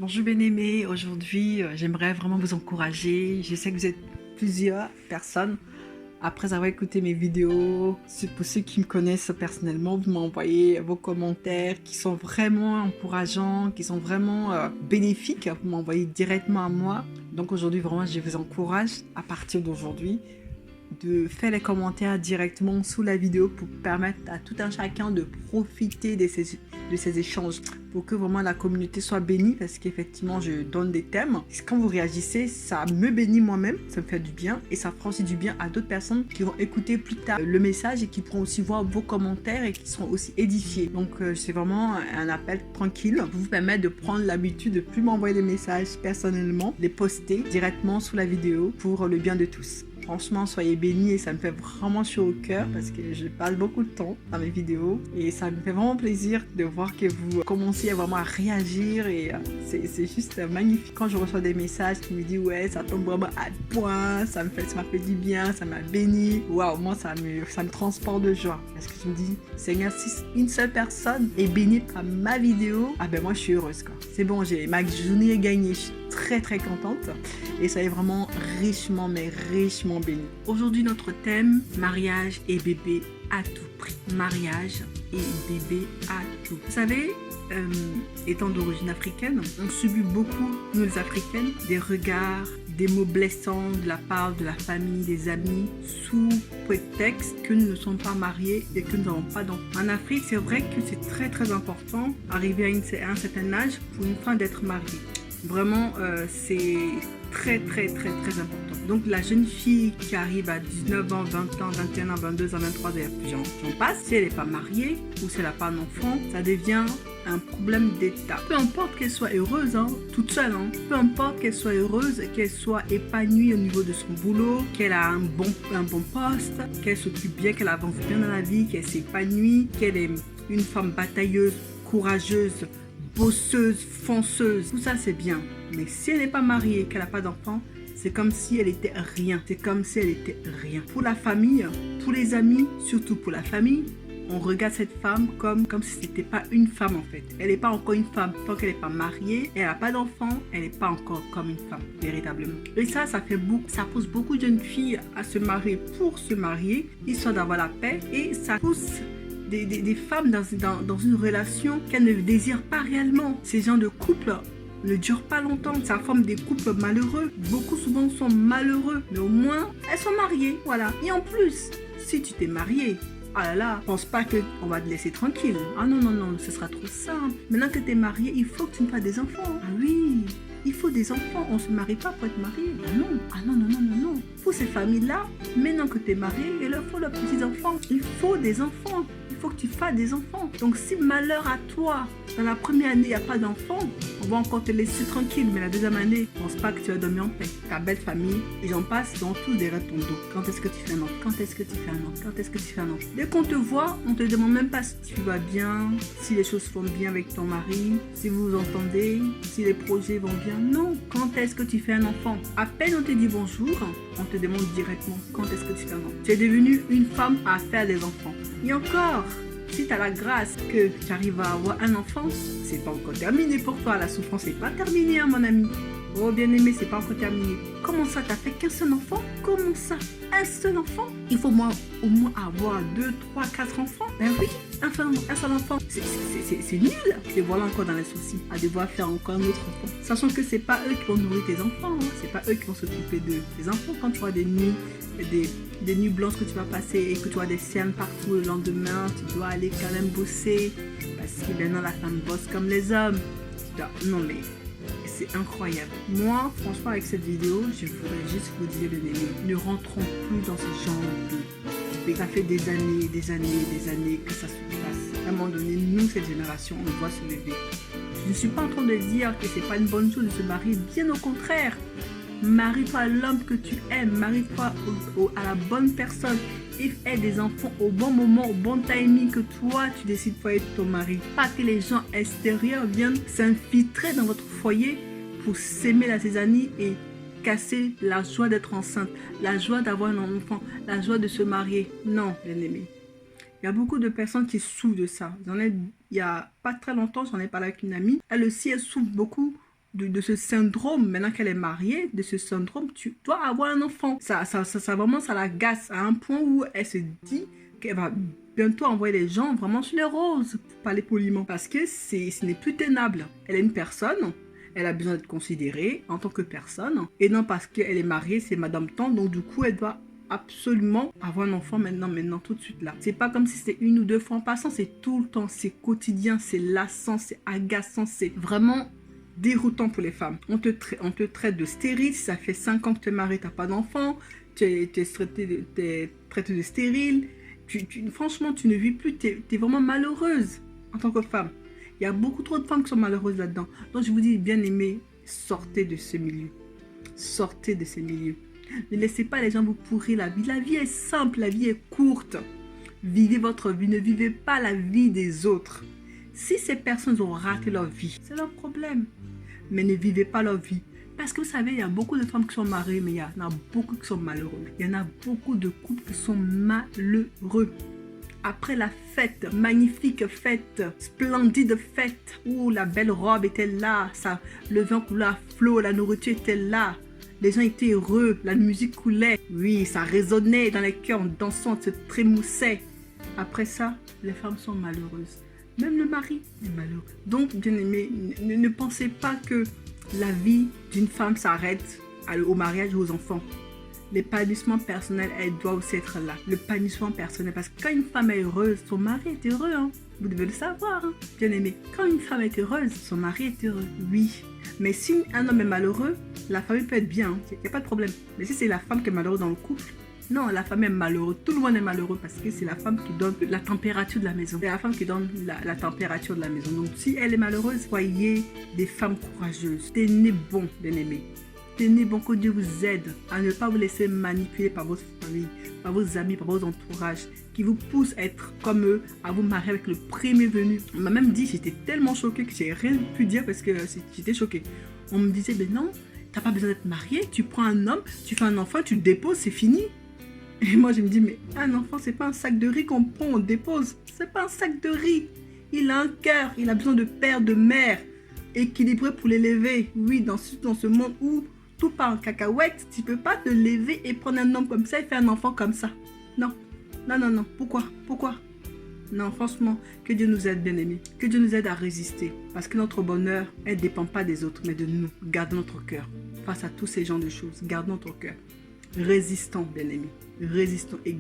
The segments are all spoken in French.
Bonjour bien-aimés, aujourd'hui j'aimerais vraiment vous encourager. Je sais que vous êtes plusieurs personnes. Après avoir écouté mes vidéos, pour ceux qui me connaissent personnellement, vous m'envoyez vos commentaires qui sont vraiment encourageants, qui sont vraiment bénéfiques. Vous m'envoyez directement à moi. Donc aujourd'hui vraiment je vous encourage à partir d'aujourd'hui de faire les commentaires directement sous la vidéo pour permettre à tout un chacun de profiter de ces échanges pour que vraiment la communauté soit bénie, parce qu'effectivement je donne des thèmes. Quand vous réagissez, ça me bénit moi-même, ça me fait du bien et ça fera aussi du bien à d'autres personnes qui vont écouter plus tard le message et qui pourront aussi voir vos commentaires et qui seront aussi édifiés. Donc c'est vraiment un appel tranquille pour vous permettre de prendre l'habitude de plus m'envoyer des messages personnellement, les poster directement sous la vidéo pour le bien de tous. Franchement, soyez bénis et ça me fait vraiment chaud au cœur parce que je passe beaucoup de temps dans mes vidéos et ça me fait vraiment plaisir de voir que vous commencez vraiment à réagir et c'est juste magnifique. Quand je reçois des messages qui me disent ouais, ça tombe vraiment à point, ça m'a fait du bien, ça m'a béni. Waouh, moi ça me transporte de joie parce que je me dis Seigneur, si une seule personne est bénie par ma vidéo, ah ben moi je suis heureuse quoi. C'est bon, ma journée est gagnée. Je suis très contente et ça est vraiment richement béni. Aujourd'hui notre thème, mariage et bébé à tout prix. Mariage et bébé à tout prix. Vous savez, étant d'origine africaine, on subit beaucoup, nous les Africaines, des regards, des mots blessants de la part de la famille, des amis, sous prétexte que nous ne sommes pas mariés et que nous n'avons pas d'enfants. En Afrique, c'est vrai que c'est très important, arriver à un certain âge, pour une femme d'être mariée. Vraiment, c'est très important. Donc la jeune fille qui arrive à 19 ans, 20 ans, 21 ans, 22 ans, 23 ans, j'en passe, si elle n'est pas mariée ou si elle n'a pas d'enfant, ça devient un problème d'état. Peu importe qu'elle soit heureuse, toute seule, peu importe qu'elle soit heureuse, qu'elle soit épanouie au niveau de son boulot, qu'elle a un bon poste, qu'elle s'occupe bien, qu'elle avance bien dans la vie, qu'elle s'épanouit, qu'elle est une femme batailleuse, courageuse, bosseuse, fonceuse, tout ça c'est bien. Mais si elle n'est pas mariée, qu'elle n'a pas d'enfant, c'est comme si elle était rien. C'est comme si elle était rien. Pour la famille, pour les amis, surtout pour la famille, on regarde cette femme comme si ce n'était pas une femme en fait. Elle n'est pas encore une femme tant qu'elle n'est pas mariée, elle n'a pas d'enfant, elle n'est pas encore comme une femme, véritablement. Et ça pousse beaucoup de jeunes filles à se marier pour se marier, histoire d'avoir la paix, et ça pousse des femmes dans une relation qu'elles ne désirent pas réellement. Ces genres de couples ne durent pas longtemps. Ça forme des couples malheureux. Beaucoup souvent sont malheureux, mais au moins elles sont mariées, voilà. Et en plus, si tu t'es marié, ah là là, pense pas qu'on va te laisser tranquille. Ah non, ce sera trop simple. Maintenant que tu es marié, il faut que tu me fasses des enfants. Ah oui, il faut des enfants. On se marie pas pour être marié. Ah non. Pour ces familles-là, maintenant que tu es marié, il leur faut leurs petits-enfants. Il faut des enfants. Il faut que tu fasses des enfants. Donc si malheur à toi, dans la première année, il n'y a pas d'enfant, on va encore te laisser tranquille. Mais la deuxième année, pense pas que tu vas dormir en paix. Ta belle famille, et j'en passe, ils ont tous derrière ton dos. Quand est-ce que tu fais un enfant? Quand est-ce que tu fais un enfant? Quand est-ce que tu fais un enfant? Dès qu'on te voit, on te demande même pas si tu vas bien, si les choses vont bien avec ton mari, si vous vous entendez, si les projets vont bien. Non, quand est-ce que tu fais un enfant? À peine on te dit bonjour, on te demande directement quand est-ce que tu fais un enfant. Tu es devenue une femme à faire des enfants. Et encore, si tu as la grâce que tu arrives à avoir un enfant, c'est pas encore terminé pour toi. La souffrance n'est pas terminée, mon ami. Oh bien-aimé, c'est pas encore terminé. Comment ça, t'as fait qu'un seul enfant? Comment ça? Un seul enfant? Il faut au moins avoir 2, 3, 4 enfants. Ben oui, un seul enfant. C'est nul. Et voilà encore dans les soucis, à devoir faire encore un autre enfant. Sachant que c'est pas eux qui vont nourrir tes enfants. C'est pas eux qui vont s'occuper de tes enfants. Quand tu vois des nuits blanches que tu vas passer et que tu vois des cernes partout le lendemain, tu dois aller quand même bosser. Parce que maintenant la femme bosse comme les hommes. Non mais... c'est incroyable. Moi, franchement, avec cette vidéo, je voudrais juste vous dire, les amis, ne rentrons plus dans ce genre de... Ça fait des années que ça se passe. À un moment donné, nous, cette génération, on doit se lever. Je ne suis pas en train de dire que c'est pas une bonne chose de se marier, bien au contraire. Marie-toi à l'homme que tu aimes, marie-toi à la bonne personne et aie des enfants au bon moment, au bon timing que toi tu décides pour être ton mari. Pas que les gens extérieurs viennent s'infiltrer dans votre foyer pour s'aimer la zizanie et casser la joie d'être enceinte, la joie d'avoir un enfant, la joie de se marier. Non, bien-aimé. Il y a beaucoup de personnes qui souffrent de ça. Il y a pas très longtemps, j'en ai parlé avec une amie. Elle aussi, elle souffre beaucoup de ce syndrome, maintenant qu'elle est mariée, de ce syndrome, tu dois avoir un enfant. Ça vraiment, ça l'agace à un point où elle se dit qu'elle va bientôt envoyer les gens vraiment sur les roses, pour parler poliment, parce que ce n'est plus tenable. Elle est une personne, elle a besoin d'être considérée en tant que personne, et non parce qu'elle est mariée, c'est Madame Tant, donc du coup, elle doit absolument avoir un enfant maintenant, tout de suite là. C'est pas comme si c'était une ou deux fois en passant, c'est tout le temps, c'est quotidien, c'est lassant, c'est agaçant, c'est vraiment déroutant pour les femmes. On te traite de stérile, si ça fait 5 ans que tu es mariée, t'as pas d'enfant, tu es traité de stérile, franchement, tu ne vis plus, tu es vraiment malheureuse en tant que femme. Il y a beaucoup trop de femmes qui sont malheureuses là-dedans. Donc je vous dis, bien aimé, sortez de ce milieu. Sortez de ces milieux. Ne laissez pas les gens vous pourrir la vie. La vie est simple, la vie est courte. Vivez votre vie, ne vivez pas la vie des autres. Si ces personnes ont raté leur vie, c'est leur problème. Mais ne vivez pas leur vie. Parce que vous savez, il y a beaucoup de femmes qui sont mariées, mais il y en a beaucoup qui sont malheureux. Il y en a beaucoup de couples qui sont malheureux. Après la fête, magnifique fête, splendide fête, où la belle robe était là, ça, le vin coulait à flot, la nourriture était là, les gens étaient heureux, la musique coulait, oui, ça résonnait dans les cœurs, en dansant, se trémoussait. Après ça, les femmes sont malheureuses. Même le mari est malheureux. Donc, bien aimé, ne pensez pas que la vie d'une femme s'arrête au mariage ou aux enfants. L'épanouissement personnel, elle doit aussi être là. L'épanouissement personnel, parce que quand une femme est heureuse, son mari est heureux. Hein. Vous devez le savoir, hein. Bien aimé. Quand une femme est heureuse, son mari est heureux. Oui. Mais si un homme est malheureux, la famille peut être bien. Il n'y a pas de problème. Mais si c'est la femme qui est malheureuse dans le couple, non, la femme est malheureuse. Tout le monde est malheureux parce que c'est la femme qui donne la température de la maison. C'est la femme qui donne la température de la maison. Donc, si elle est malheureuse, soyez des femmes courageuses. Tenez bon, bien aimé. Tenez bon, que Dieu vous aide à ne pas vous laisser manipuler par votre famille, par vos amis, par vos entourages, qui vous poussent à être comme eux, à vous marier avec le premier venu. On m'a même dit, j'étais tellement choquée que j'ai rien pu dire parce que j'étais choquée. On me disait, ben non, t'as pas besoin d'être marié, tu prends un homme, tu fais un enfant, tu le déposes, c'est fini. Et moi, je me dis, mais un enfant, c'est pas un sac de riz qu'on prend, on dépose. C'est pas un sac de riz. Il a un cœur, il a besoin de père, de mère, équilibré pour l'élever. Oui, dans ce monde où tout part en cacahuète, tu peux pas te lever et prendre un homme comme ça et faire un enfant comme ça. Non, non, non, non. Pourquoi? Non, franchement, que Dieu nous aide, bien aimés. Que Dieu nous aide à résister. Parce que notre bonheur, elle ne dépend pas des autres, mais de nous. Gardons notre cœur. Face à tous ces genres de choses, gardons notre cœur. Résistons, bien aimés. Résistons et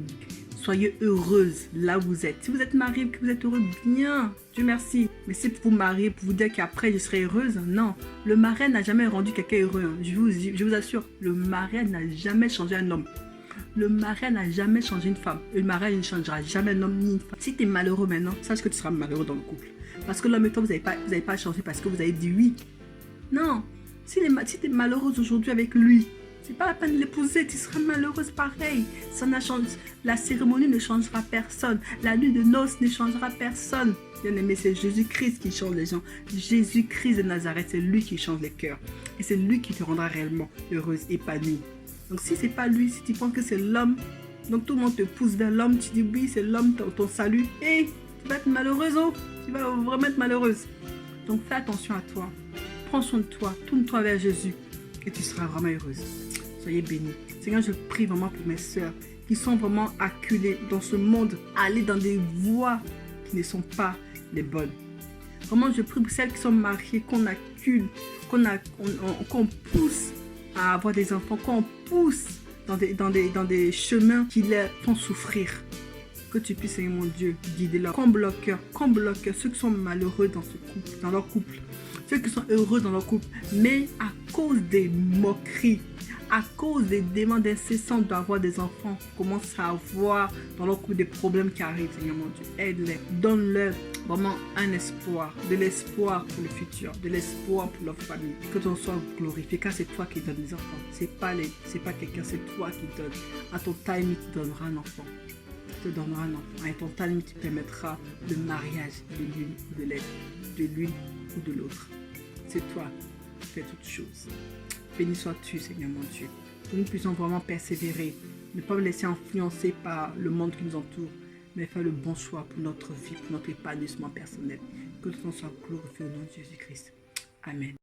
soyez heureuses là où vous êtes. Si vous êtes mariée, que vous êtes heureux, bien, Dieu merci. Mais c'est pour vous marier, pour vous dire qu'après je serai heureuse, non. Le mariage n'a jamais rendu quelqu'un heureux. Hein. Je vous assure, le mariage n'a jamais changé un homme. Le mariage n'a jamais changé une femme. Le mariage ne changera jamais un homme ni une femme. Si tu es malheureux maintenant, sache que tu seras malheureux dans le couple. Parce que l'homme et toi, vous n'avez pas changé parce que vous avez dit oui. Non. Si tu es malheureuse aujourd'hui avec lui, c'est pas la peine de l'épouser, tu seras malheureuse pareil. Ça n'a changé. La cérémonie ne changera personne. La nuit de noces ne changera personne. Bien aimé, c'est Jésus-Christ qui change les gens. Jésus-Christ de Nazareth, c'est lui qui change les cœurs. Et c'est lui qui te rendra réellement heureuse, épanouie. Donc si c'est pas lui, si tu penses que c'est l'homme, donc tout le monde te pousse vers l'homme, tu dis oui, c'est l'homme, ton salut. Et tu vas être malheureuse, oh, tu vas vraiment être malheureuse. Donc fais attention à toi. Prends soin de toi, tourne-toi vers Jésus et tu seras vraiment heureuse. Soyez bénis. Seigneur, je prie vraiment pour mes sœurs qui sont vraiment acculées dans ce monde, aller dans des voies qui ne sont pas les bonnes. Vraiment, je prie pour celles qui sont mariées, qu'on accule, qu'on pousse à avoir des enfants, qu'on pousse dans des chemins qui les font souffrir. Que tu puisses, Seigneur mon Dieu, guider leur comble leur cœur, ceux qui sont malheureux dans ce couple, dans leur couple, ceux qui sont heureux dans leur couple, mais à cause des moqueries, à cause des demandes incessantes d'avoir des enfants, commencent à avoir dans leur couple des problèmes qui arrivent, Seigneur mon Dieu. Aide-les, donne-leur vraiment un espoir, de l'espoir pour le futur, de l'espoir pour leur famille. Que ton soit glorifié, car c'est toi qui donnes les enfants. C'est pas quelqu'un, c'est toi qui donnes. À ton timing, tu donneras un enfant. Tu te donneras un enfant. Et ton timing, tu permettras le mariage de l'une ou de l'autre, de l'une ou de l'autre. C'est toi qui fais toutes choses. Béni sois-tu, Seigneur mon Dieu. Que nous puissions vraiment persévérer, ne pas nous laisser influencer par le monde qui nous entoure, mais faire le bon choix pour notre vie, pour notre épanouissement personnel. Que ton nom soit glorifié au nom de Jésus-Christ. Amen.